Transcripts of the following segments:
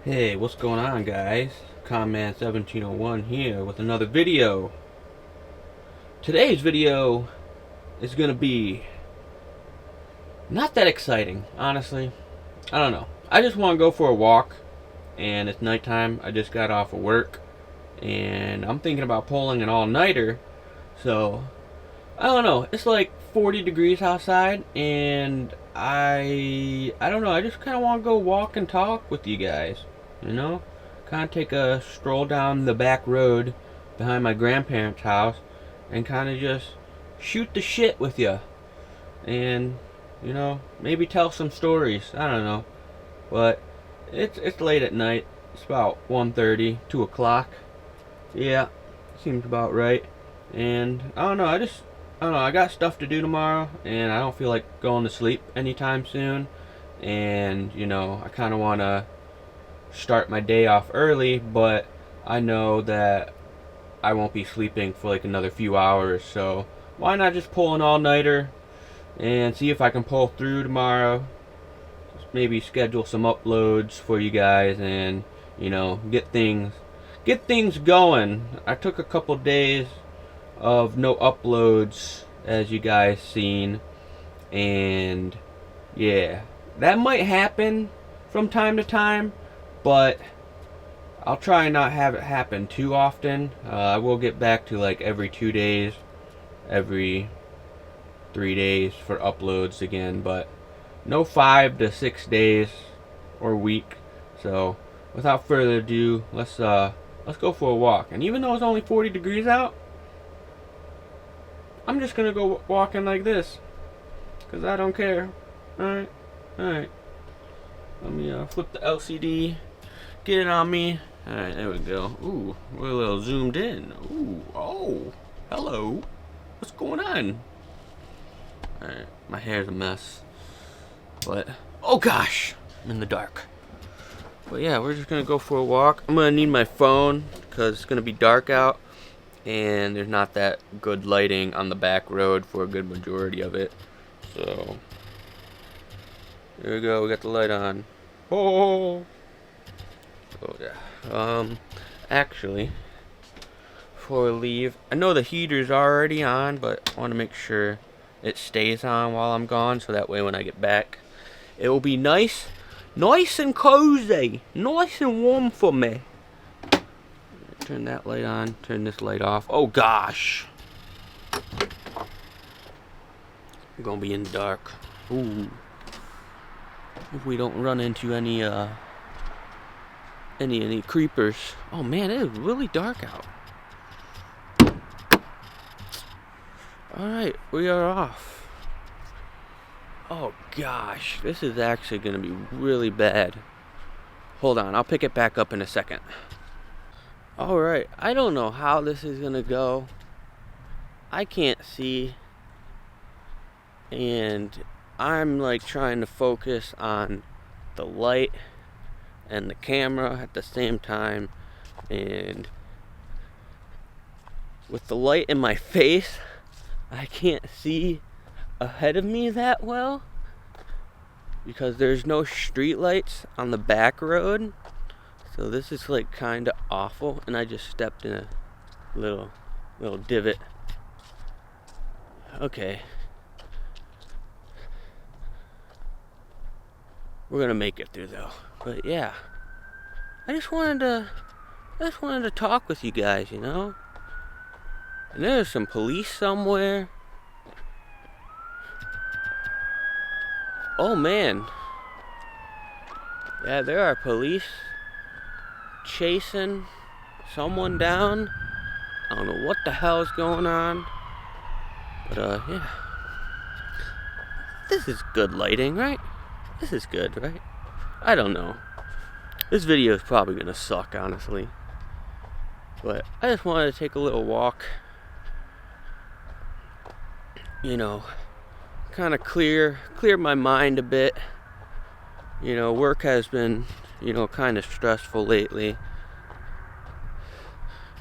Hey, what's going on, guys? Conman 1701 here with another video. Today's video is gonna be not that exciting, honestly. I don't know. I just want to go for a walk, and it's nighttime. I just got off of work, and I'm thinking about pulling an all-nighter. So I don't know. It's like 40 degrees outside, and I don't know. I just kind of want to go walk and talk with you guys. You know, kind of take a stroll down the back road behind my grandparents' house, and kind of just shoot the shit with you, and maybe tell some stories. I don't know, but it's late at night. It's about 1:30, 2 o'clock. Yeah, seems about right. And I don't know. I don't know. I got stuff to do tomorrow, and I don't feel like going to sleep anytime soon. And I kind of want to start my day off early, but I know that I won't be sleeping for like another few hours. So why not just pull an all-nighter and see if I can pull through tomorrow? Maybe schedule some uploads for you guys, and get things going. I took a couple days of no uploads, as you guys seen, and yeah, that might happen from time to time, but I'll try and not have it happen too often. I will get back to like every 2 days, every 3 days for uploads again, but no 5 to 6 days or week. So without further ado, let's go for a walk. And even though it's only 40 degrees out, I'm just gonna go walking like this, cause I don't care. Alright, alright. Let me flip the LCD, get it on me. Alright, there we go. Ooh, we're a little zoomed in. Ooh, oh, hello. What's going on? Alright, my hair's a mess. But, oh gosh, I'm in the dark. But yeah, we're just gonna go for a walk. I'm gonna need my phone, cause it's gonna be dark out, and there's not that good lighting on the back road for a good majority of it. So there we go, we got the light on. Oh, so yeah. Actually, before we leave, I know the heater's already on, but I want to make sure it stays on while I'm gone, so that way when I get back, it will be nice and cozy, nice and warm for me. Turn that light on, turn this light off. Oh gosh, I'm gonna be in the dark. Ooh, if we don't run into any creepers. Oh man, it is really dark out. Alright, we are off. Oh gosh, this is actually gonna be really bad. Hold on, I'll pick it back up in a second. Alright, I don't know how this is gonna go. I can't see, and I'm like trying to focus on the light and the camera at the same time, and with the light in my face, I can't see ahead of me that well because there's no street lights on the back road. So this is like kind of awful, and I just stepped in a little divot. Okay, we're gonna make it through though. But yeah, I just wanted to talk with you guys, And there's some police somewhere. Oh man, yeah, there are police chasing someone down. I don't know what the hell is going on, but yeah, this is good lighting, right? This is good, right? I don't know. This video is probably gonna suck, honestly, but I just wanted to take a little walk, kind of clear my mind a bit. Work has been, kind of stressful lately.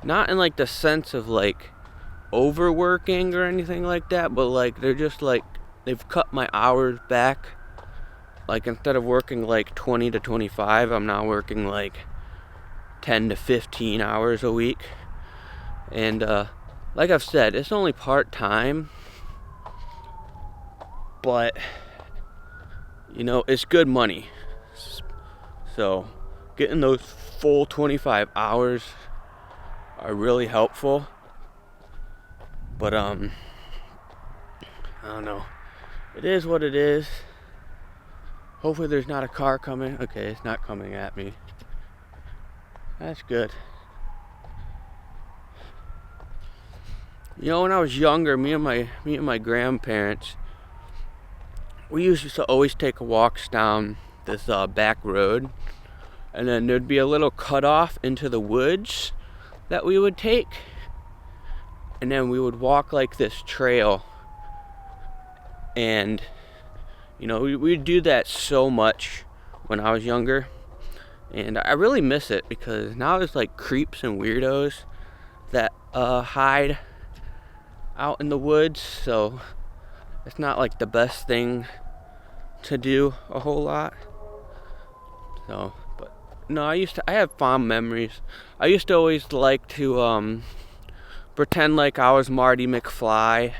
Not in like the sense of like overworking or anything like that, but like they're just like they've cut my hours back Like, instead of working like 20 to 25, I'm now working like 10 to 15 hours a week. And like I've said, it's only part-time, but you know, it's good money. So getting those full 25 hours are really helpful. But I don't know. It is what it is. Hopefully there's not a car coming. Okay, it's not coming at me. That's good. You know, when I was younger, me and my grandparents, we used to always take walks down this back road, and then there'd be a little cutoff into the woods that we would take, and then we would walk like this trail. And you know, we'd do that so much when I was younger, and I really miss it because now there's like creeps and weirdos that hide out in the woods, so it's not like the best thing to do a whole lot. So, but no, I have fond memories. I used to always like to pretend like I was Marty McFly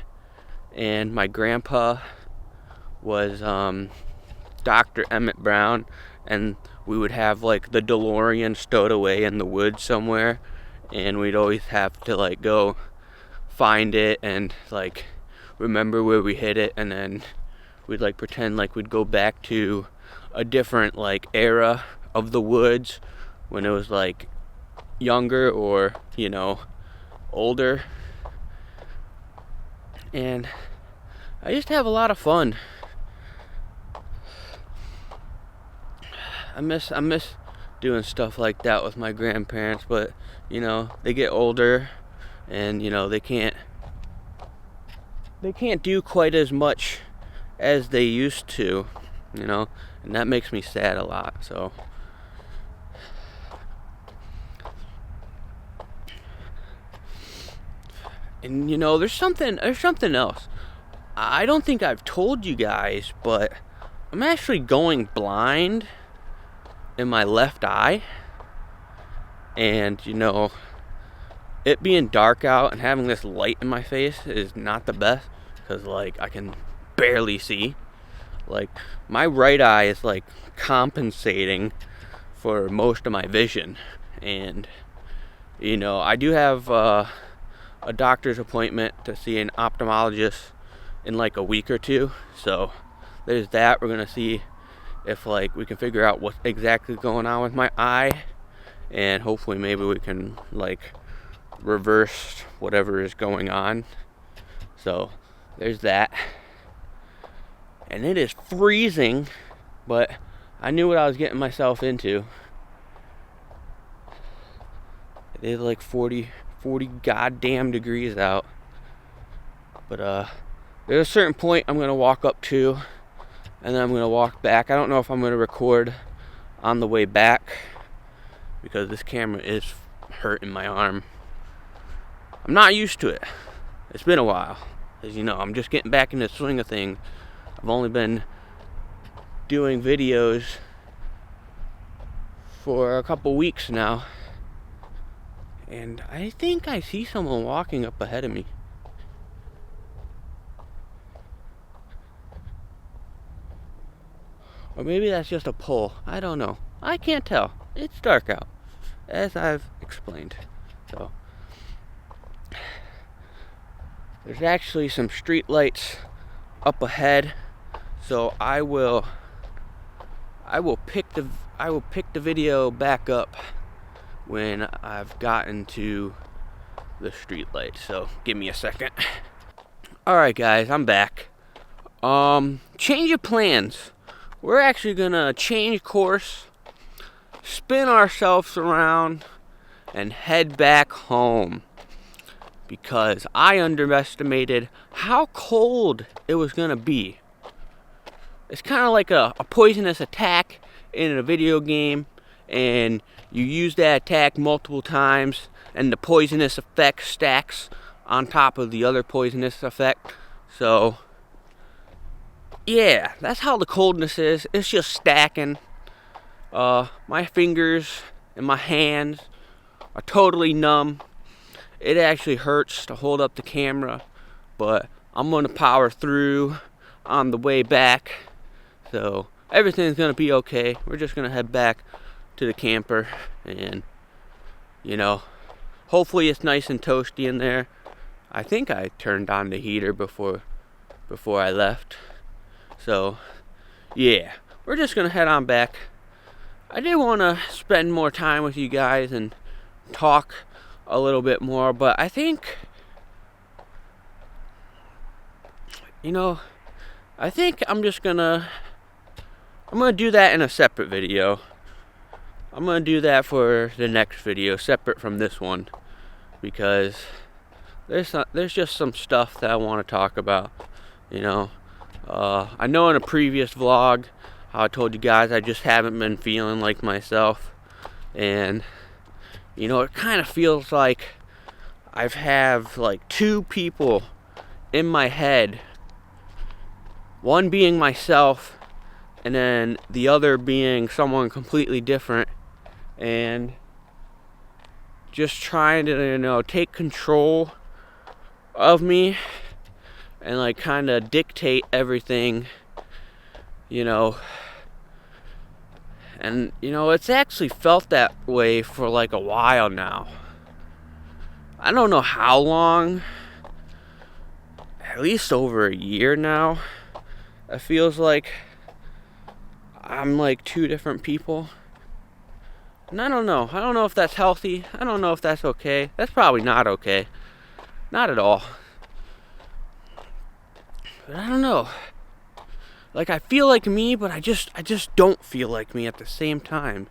and my grandpa was Dr. Emmett Brown, and we would have like the DeLorean stowed away in the woods somewhere, and we'd always have to like go find it and like remember where we hid it, and then we'd like pretend like we'd go back to a different like era of the woods when it was like younger or, you know, older. And I used to have a lot of fun. I miss doing stuff like that with my grandparents, but you know, they get older and you know, they can't do quite as much as they used to, you know, and that makes me sad a lot. So and you know, there's something else. I don't think I've told you guys, but I'm actually going blind in my left eye. And you know, it being dark out and having this light in my face is not the best, because like I can barely see. Like my right eye is like compensating for most of my vision. And you know, I do have a doctor's appointment to see an ophthalmologist in like a week or two, so there's that. We're gonna see if like we can figure out what's exactly going on with my eye, and hopefully maybe we can like reverse whatever is going on. So there's that. And it is freezing, but I knew what I was getting myself into. It is like 40 goddamn degrees out. But there's a certain point I'm gonna walk up to, and then I'm gonna walk back. I don't know if I'm gonna record on the way back because this camera is hurting my arm. I'm not used to it. It's been a while. As you know, I'm just getting back in the swing of things. I've only been doing videos for a couple weeks now. And I think I see someone walking up ahead of me. Or maybe that's just a pole. I don't know. I can't tell. It's dark out, as I've explained. So there's actually some street lights up ahead. So I will pick the video back up when I've gotten to the street light. So give me a second. Alright guys, I'm back. Change of plans. We're actually gonna change course, spin ourselves around, and head back home, because I underestimated how cold it was gonna be. It's kind of like a poisonous attack in a video game, and you use that attack multiple times, and the poisonous effect stacks on top of the other poisonous effect. So yeah, that's how the coldness is. It's just stacking. My fingers and my hands are totally numb. It actually hurts to hold up the camera, but I'm gonna power through on the way back. So everything's gonna be okay. We're just gonna head back to the camper, and you know, hopefully it's nice and toasty in there. I think I turned on the heater before I left. So yeah, we're just gonna head on back. I did want to spend more time with you guys and talk a little bit more, but I think, I think I'm gonna do that in a separate video. I'm gonna do that for the next video, separate from this one, because there's just some stuff that I want to talk about. I know in a previous vlog how I told you guys I just haven't been feeling like myself, and it kind of feels like I've have like two people in my head, one being myself and then the other being someone completely different, and just trying to take control of me and like kind of dictate everything, and it's actually felt that way for like a while now. I don't know how long, at least over a year now. It feels like I'm like two different people. And I don't know if that's healthy. I don't know if that's okay. That's probably not okay. Not at all. But I don't know. Like, I feel like me, but I just don't feel like me at the same time.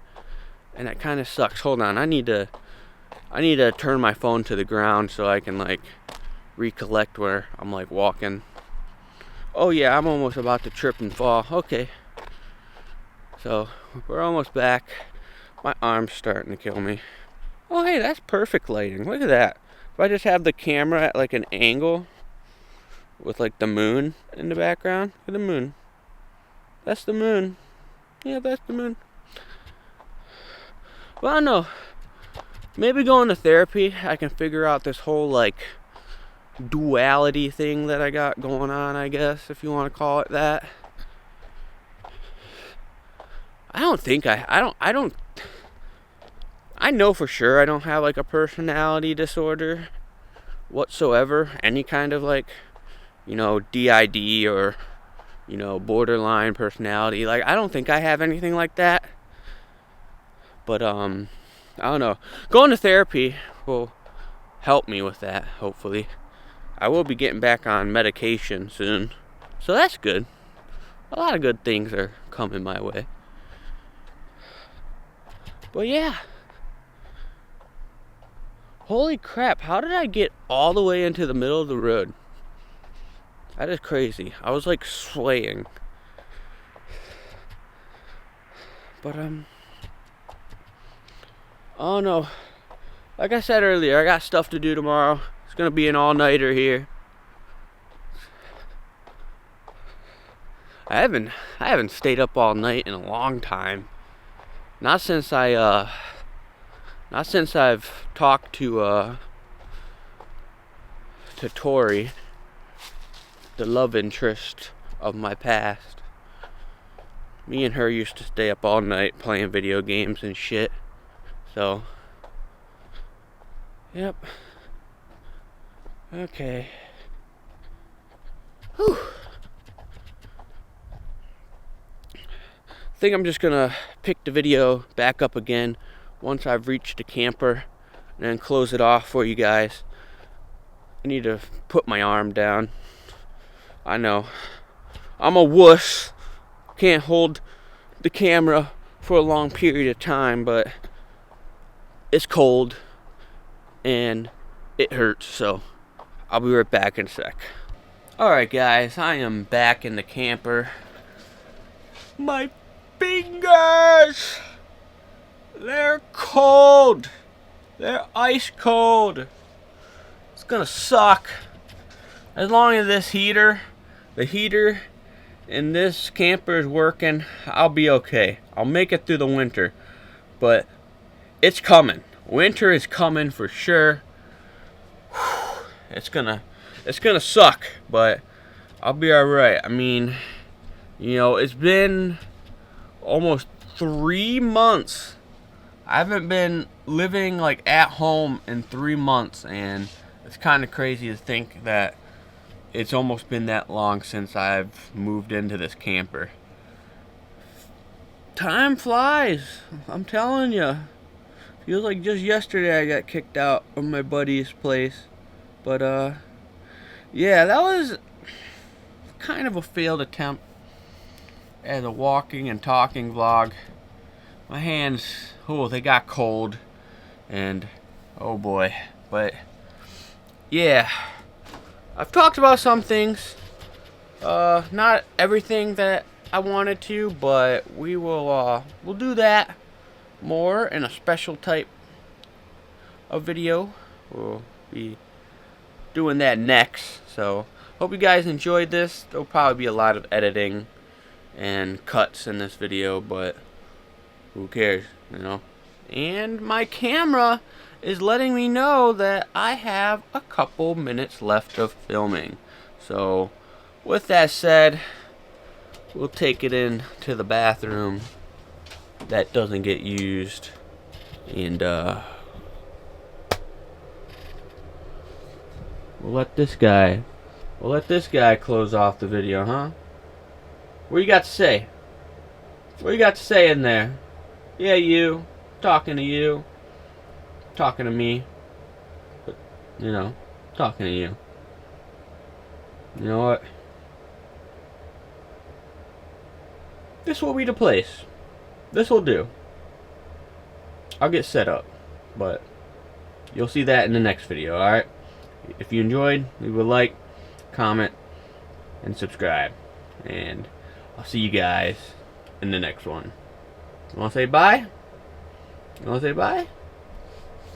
And that kind of sucks. Hold on, I need to turn my phone to the ground so I can like recollect where I'm like walking. Oh yeah, I'm almost about to trip and fall. Okay. So, we're almost back. My arm's starting to kill me. Oh hey, that's perfect lighting. Look at that. If I just have the camera at like an angle with like the moon in the background. Look at the moon. That's the moon. Yeah, that's the moon. Well, I don't know. Maybe going to therapy, I can figure out this whole like duality thing that I got going on, I guess, if you want to call it that. I know for sure I don't have like a personality disorder whatsoever. Any kind of like, DID or, borderline personality. Like, I don't think I have anything like that. But, I don't know. Going to therapy will help me with that, hopefully. I will be getting back on medication soon. So that's good. A lot of good things are coming my way. But yeah. Holy crap, how did I get all the way into the middle of the road? That is crazy. I was like swaying. But oh no. Like I said earlier, I got stuff to do tomorrow. It's gonna be an all-nighter here. I haven't stayed up all night in a long time. Not since I've talked to Tori, the love interest of my past. Me and her used to stay up all night playing video games and shit. So, yep. Okay. Whew. I think I'm just gonna pick the video back up again once I've reached the camper and then close it off for you guys. I need to put my arm down. I know. I'm a wuss. Can't hold the camera for a long period of time, but it's cold and it hurts, so I'll be right back in a sec. Alright guys, I am back in the camper. My fingers! They're cold! They're ice cold! It's gonna suck. As long as the heater and this camper is working, I'll be okay. I'll make it through the winter. But it's coming. Winter is coming for sure. It's gonna suck, but I'll be alright. I mean, you know, it's been almost 3 months. I haven't been living like at home in 3 months, and it's kind of crazy to think that it's almost been that long since I've moved into this camper. Time flies, I'm telling you. Feels like just yesterday I got kicked out of my buddy's place. But yeah, that was kind of a failed attempt as a walking and talking vlog. My hands, oh, they got cold, and oh boy. But yeah, I've talked about some things, not everything that I wanted to, but we'll do that more in a special type of video. We'll be doing that next. So hope you guys enjoyed this. There'll probably be a lot of editing and cuts in this video, but who cares, you know? And my camera is letting me know that I have a couple minutes left of filming. So with that said, we'll take it in to the bathroom that doesn't get used, and we'll let this guy close off the video, huh? What you got to say? What you got to say in there? Yeah, you. Talking to you. Talking to me. But, you know, talking to you. You know what? This will be the place. This will do. I'll get set up. But you'll see that in the next video, alright? If you enjoyed, leave a like, comment, and subscribe. And I'll see you guys in the next one. You wanna say bye? You wanna say bye?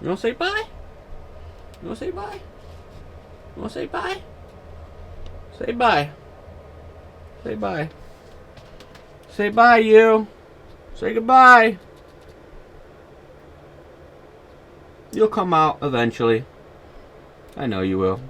You wanna say bye? You wanna say bye? You wanna say bye? Say bye. Say bye. Say bye, you. Say goodbye. You'll come out eventually. I know you will.